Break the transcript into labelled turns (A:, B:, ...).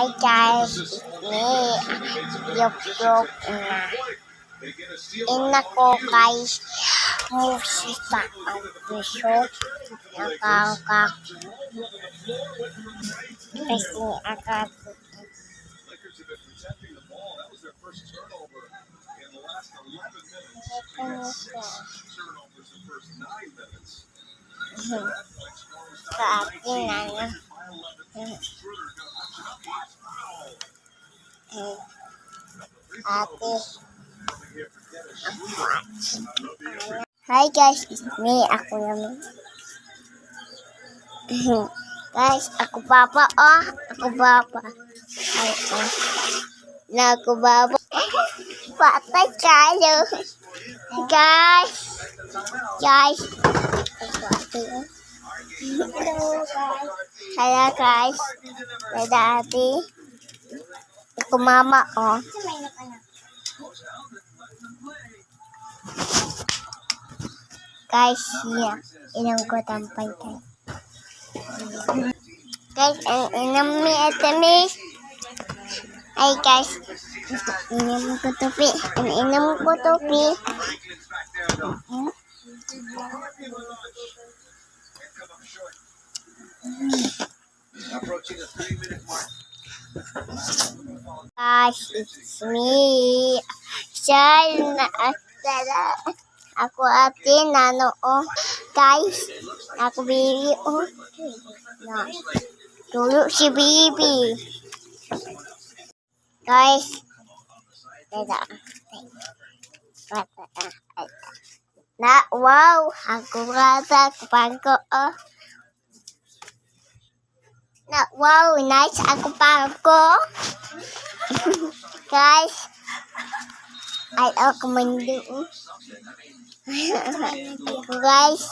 A: Hi guys, it's me, Yup Yup na. Ina ko guys, musika ang episode nakakak. Kasi agad. Sa akin na na. Ate. Hi guys, it's me. Ako naman. Guys, ako papa. Oh, ako papa. Ay, na ako papa. Patay tayo. Guys. Guys. Hello guys. Daddy. Ako mama. Oh. Guys, yeah. Inang ko tampay tayo. Guys, inam mi etamis. Ay guys, inam ko topi. Inam ko topi. Guys, it's me. Ako ate nano oh. Guys, ako baby oh. No. Dulu si baby. Guys. Na wow, aku rasa pangko oh. Na wow, nice aku pangko. Guys. Ay ako mandi. Guys.